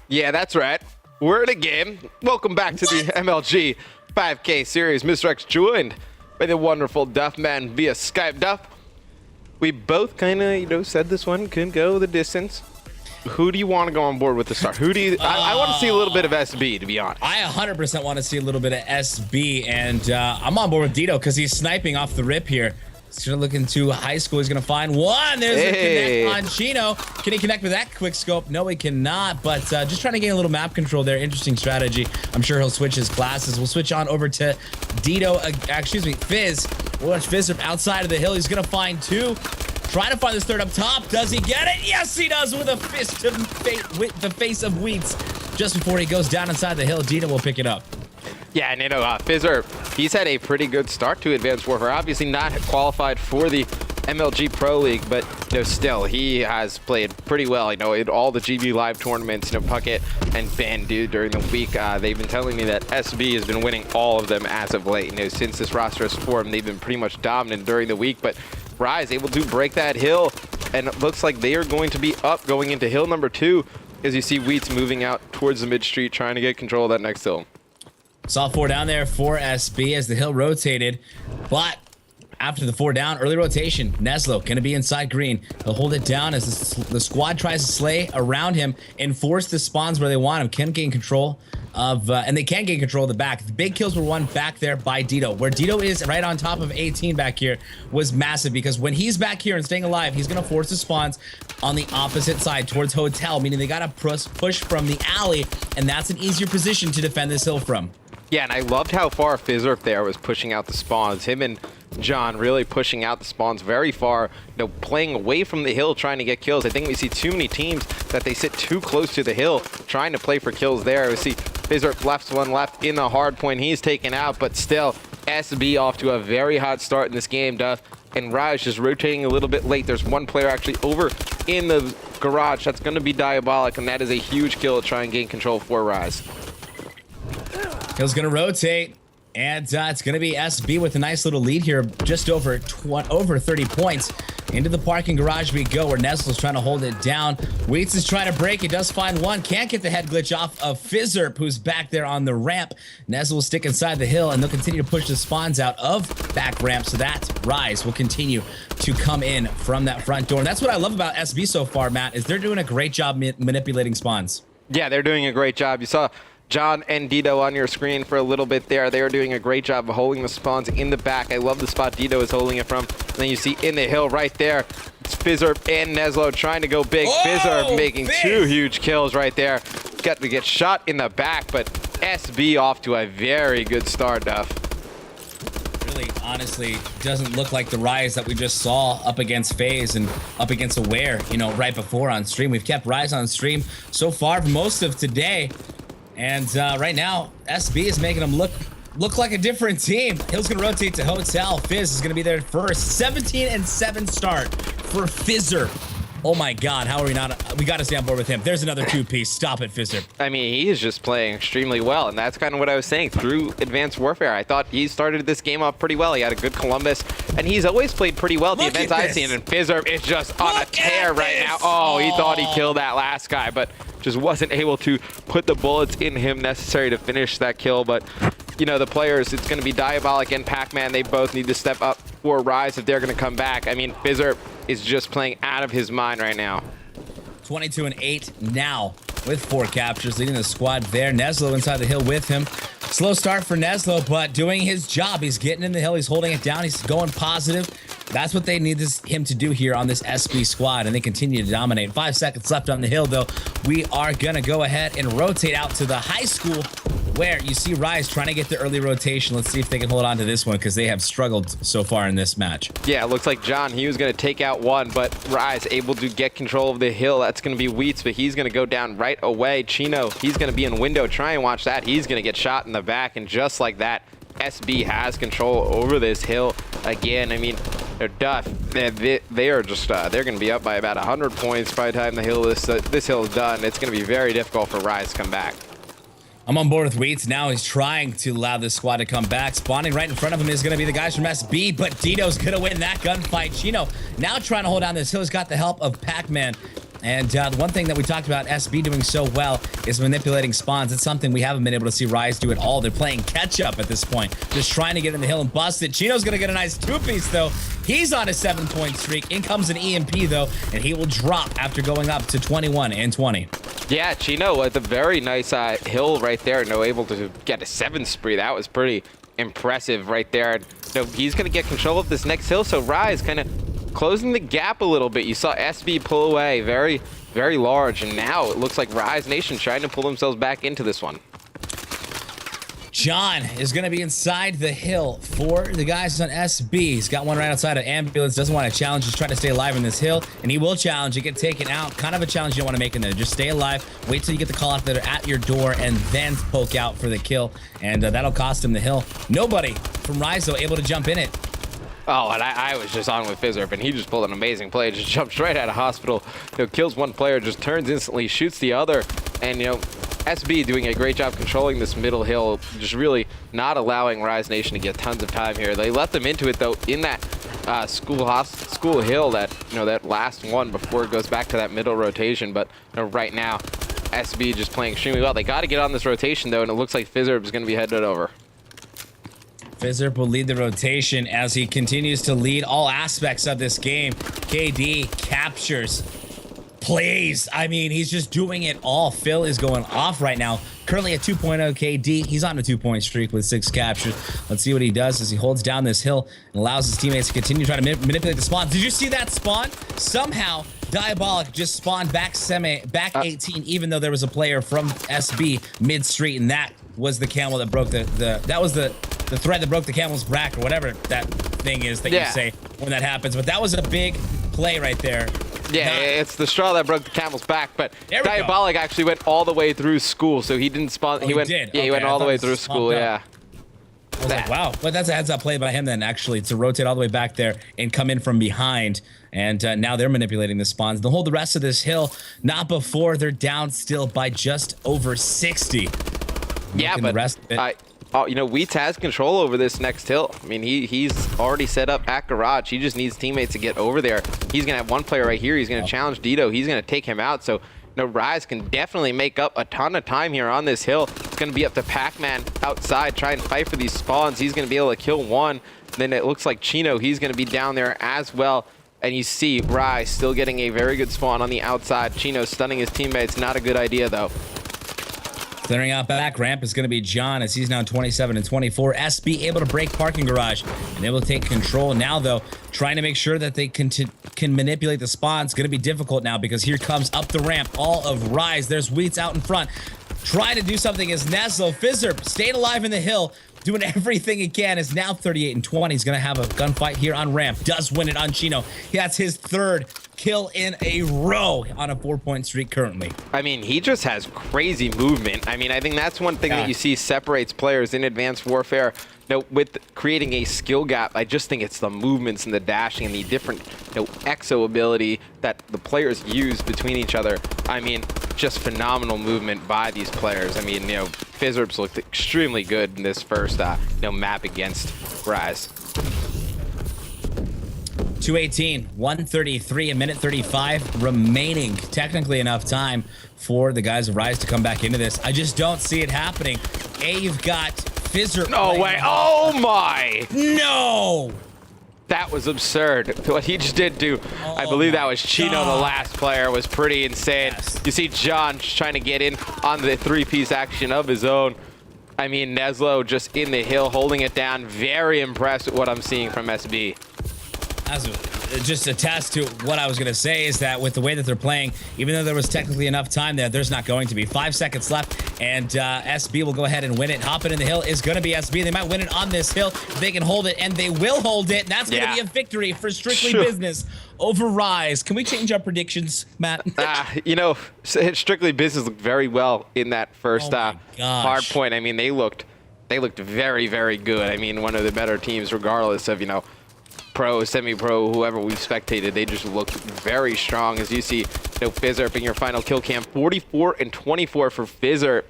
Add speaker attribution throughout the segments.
Speaker 1: Yeah, that's right. We're in a game. Welcome back to the MLG 5K series. Mr. X joined by the wonderful Duffman via Skype. Duff, we both kind of, said this one couldn't go the distance. Who do you want to go on board with the start? Who do you? I want to see a little bit of SB, to be honest.
Speaker 2: I 100% want to see a little bit of SB, and I'm on board with Dito because he's sniping off the rip here. He's going to look into high school. He's going to find one. There's a connect on Chino. Can he connect with that quick scope? No, he cannot, but just trying to gain a little map control there. Interesting strategy. I'm sure he'll switch his classes. We'll switch on over to Dito, Fizz. We'll watch Fizz outside of the hill. He's going to find two. Trying to find this third up top. Does he get it? Yes, he does with a fist to the face of Wheats. Just before he goes down inside the hill, Dito will pick it up.
Speaker 1: Yeah, and Fizzerp, he's had a pretty good start to Advanced Warfare. Obviously not qualified for the MLG Pro League, but still, he has played pretty well. In all the GB Live tournaments, Puckett and Bandu during the week, they've been telling me that SB has been winning all of them as of late. Since this roster has formed, they've been pretty much dominant during the week, but Rise able to break that hill, and it looks like they are going to be up going into hill number 2, as you see Wheats moving out towards the mid-street, trying to get control of that next hill.
Speaker 2: Saw 4 down there for SB as the hill rotated, but after the 4 down, early rotation, Neslo going to be inside green. He'll hold it down as the squad tries to slay around him and force the spawns where they want him. Can gain control of, and they can gain control of the back. The big kills were won back there by Dito. Where Dito is right on top of 18 back here was massive, because when he's back here and staying alive, he's going to force the spawns on the opposite side towards Hotel, meaning they got to push from the alley, and that's an easier position to defend this hill from.
Speaker 1: Yeah, and I loved how far Fizzerp there was pushing out the spawns. Him and John really pushing out the spawns very far, playing away from the hill, trying to get kills. I think we see too many teams that they sit too close to the hill, trying to play for kills there. We see Fizzerp left in the hard point. He's taken out, but still, SB off to a very hot start in this game, Duff. And Raj just rotating a little bit late. There's one player actually over in the garage. That's going to be Diabolic, and that is a huge kill to try and gain control for Rise.
Speaker 2: Hill's gonna rotate, and it's gonna be SB with a nice little lead here, just over 30 points. Into the parking garage we go, where Neslo's trying to hold it down. Wheats is trying to break. He does find one. Can't get the head glitch off of Fizzerp, who's back there on the ramp. Neslo will stick inside the hill, and they'll continue to push the spawns out of back ramp, so that Rise will continue to come in from that front door. And that's what I love about SB so far, Matt, is they're doing a great job manipulating spawns.
Speaker 1: Yeah, they're doing a great job. You saw John and Dito on your screen for a little bit there. They are doing a great job of holding the spawns in the back. I love the spot Dito is holding it from. And then you see in the hill right there, it's Fizzerp and Neslo trying to go big. Fizzerp making 2 huge kills right there. Got to get shot in the back, but SB off to a very good start, Duff.
Speaker 2: Really, honestly, doesn't look like the Rise that we just saw up against FaZe and up against Aware, right before on stream. We've kept Rise on stream so far for most of today. And right now, SB is making them look like a different team. Hill's gonna rotate to Hotel. Fizz is gonna be there first. 17-7 start for Fizzer. Oh my God, how are we not? We gotta stay on board with him. There's another 2-piece. Stop it, Fizzer.
Speaker 1: I mean, he is just playing extremely well, and that's kind of what I was saying. Through Advanced Warfare, I thought he started this game off pretty well. He had a good Columbus, and he's always played pretty well at the events I've seen, and Fizzerp is just on a tear right now. Oh, he thought he killed that last guy, but just wasn't able to put the bullets in him necessary to finish that kill. But the players, it's going to be Diabolic and Pac-Man. They both need to step up for Rise if they're going to come back. I mean, Fizzerp is just playing out of his mind right now.
Speaker 2: 22-8 now with 4 captures, leading the squad there. Neslo inside the hill with him. Slow start for Neslo, but doing his job. He's getting in the hill. He's holding it down. He's going positive. That's what they need him to do here on this SB squad, and they continue to dominate. 5 seconds left on the hill, though. We are going to go ahead and rotate out to the high school, where you see Rise trying to get the early rotation. Let's see if they can hold on to this one, because they have struggled so far in this match. Yeah,
Speaker 1: it looks like John, he was going to take out one, but Rise able to get control of the hill. That's going to be Wheats, but he's going to go down right away. Chino, he's going to be in window. Try and watch that. He's going to get shot in the back, and just like that, SB has control over this hill again. I mean, they're Duff. They are just they're going to be up by about 100 points by the time the hill this hill is done. It's going to be very difficult for Rise to come back.
Speaker 2: I'm on board with Wheats. Now he's trying to allow this squad to come back. Spawning right in front of him is going to be the guys from SB, but Dito's going to win that gunfight. Chino now trying to hold down this hill. He's got the help of Pac-Man And the one thing that we talked about SB doing so well is manipulating spawns. It's something we haven't been able to see Rise do at all. They're playing catch-up at this point, just trying to get in the hill and bust it. Chino's going to get a nice two-piece, though. He's on a 7-point streak. In comes an EMP, though, and he will drop after going up to 21 and 20.
Speaker 1: Yeah, Chino with a very nice hill right there. Able to get a 7 spree. That was pretty impressive right there. He's going to get control of this next hill, so Rise kind of closing the gap a little bit. You saw SB pull away very, very large, and now it looks like Rise Nation trying to pull themselves back into this one.
Speaker 2: John is going to be inside the hill for the guys on SB. He's got one right outside of ambulance. Doesn't want to challenge. Just try to stay alive in this hill, and he will challenge. You get taken out. Kind of a challenge you don't want to make in there. Just stay alive. Wait till you get the call out that are at your door, and then poke out for the kill, and that'll cost him the hill. Nobody from Rise, though, able to jump in it.
Speaker 1: Oh, and I was just on with Fizzerp, and he just pulled an amazing play. Just jumps right out of hospital, kills one player, just turns instantly, shoots the other, and SB doing a great job controlling this middle hill, just really not allowing Rise Nation to get tons of time here. They let them into it though in that school hill, that that last one before it goes back to that middle rotation. But right now, SB just playing extremely well. They got to get on this rotation though, and it looks like Fizzerp is going to be headed over.
Speaker 2: Fizzerp will lead the rotation as he continues to lead all aspects of this game. KD captures, plays. I mean, he's just doing it all. Phil is going off right now. Currently at 2.0 KD. He's on a 2-point streak with 6 captures. Let's see what he does as he holds down this hill and allows his teammates to continue trying to manipulate the spawn. Did you see that spawn? Somehow, Diabolic just spawned back 18, even though there was a player from SB mid-street, and that was the camel that broke that was the thread that broke the camel's back, or whatever that thing is that you say when that happens. But that was a big play right there.
Speaker 1: Yeah, it's the straw that broke the camel's back, but Diabolic actually went all the way through school, so he didn't spawn.
Speaker 2: Oh, he went. Yeah,
Speaker 1: he went all the way through school. Yeah.
Speaker 2: I was like, wow. But that's a heads-up play by him then, actually, to rotate all the way back there and come in from behind. And now they're manipulating the spawns. They'll hold the rest of this hill, not before they're down still by just over 60.
Speaker 1: Yeah, but the rest of it. Wheats has control over this next hill. I mean, he's already set up at garage. He just needs teammates to get over there. He's going to have one player right here. He's going to challenge Dito. He's going to take him out. So, Rise can definitely make up a ton of time here on this hill. It's going to be up to Pac-Man outside, try and fight for these spawns. He's going to be able to kill one. Then it looks like Chino, he's going to be down there as well. And you see Rise still getting a very good spawn on the outside. Chino stunning his teammates. Not a good idea, though.
Speaker 2: Clearing out back ramp is going to be John as he's now 27 and 24. SB able to break parking garage and able to take control now, though, trying to make sure that they can manipulate the spawn. It's going to be difficult now because here comes up the ramp all of Rise. There's Wheats out in front trying to do something as Neslo. Fizzerp staying alive in the hill, doing everything he can, is now 38 and 20. He's going to have a gunfight here on ramp. Does win it on Chino. That's his 3rd kill in a row on a 4-point streak currently.
Speaker 1: I mean, he just has crazy movement. I mean, I think that's one thing that you see separates players in Advanced Warfare. With creating a skill gap, I just think it's the movements and the dashing and the different exo ability that the players use between each other. I mean, just phenomenal movement by these players. I mean, Fizzerp's looked extremely good in this first map against Rise.
Speaker 2: 218, 133, a minute 35 remaining. Technically enough time for the guys of Rise to come back into this. I just don't see it happening. You've got Fizzerp.
Speaker 1: No way. Oh my.
Speaker 2: No.
Speaker 1: That was absurd. What he just did to, I believe that was Chino, the last player, was pretty insane.
Speaker 2: Yes.
Speaker 1: You see John trying to get in on the 3-piece action of his own. I mean, Neslo just in the hill holding it down. Very impressed with what I'm seeing from SB.
Speaker 2: As just attest to what I was going to say is that with the way that they're playing, even though there was technically enough time there, there's not going to be. 5 seconds left, and SB will go ahead and win it. Hopping in the hill is going to be SB. They might win it on this hill. They can hold it, and they will hold it. That's going to be a victory for Strictly Business over Rise. Can we change our predictions, Matt?
Speaker 1: Strictly Business looked very well in that first hard point. I mean, they looked very, very good. I mean, one of the better teams, regardless of, pro, semi-pro, whoever we've spectated, they just look very strong. As you see, Fizzerp in your final kill cam, 44 and 24 for Fizzerp,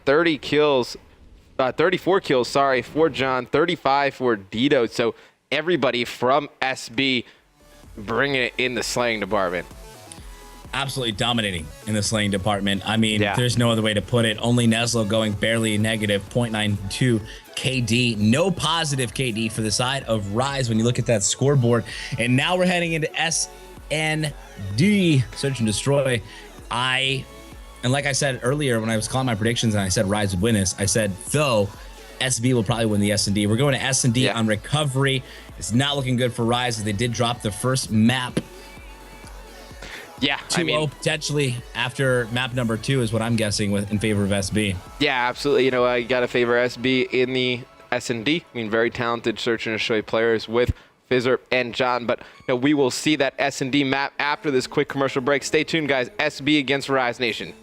Speaker 1: 34 kills, sorry, for John, 35 for Dito. So everybody from SB bringing it in the slaying department.
Speaker 2: absolutely dominating in the slaying department. I mean,
Speaker 1: Yeah.
Speaker 2: there's no other way to put it. Only Neslo going barely negative 0.92 KD. No positive KD for the side of Rise when you look at that scoreboard. And now we're heading into SND, Search and Destroy. And like I said earlier when I was calling my predictions and I said Rise would win this, I said, though, SB will probably win the S&D. We're going to S&D on recovery. It's not looking good for Rise as they did drop the first map.
Speaker 1: Yeah,
Speaker 2: 2-0 potentially after map number 2 is what I'm guessing in favor of SB.
Speaker 1: Yeah, absolutely. You know, I got to favor SB in the S&D. I mean, very talented Search and Destroy players with Fizzer and John. But you know, we will see that S&D map after this quick commercial break. Stay tuned, guys. SB against Rise Nation.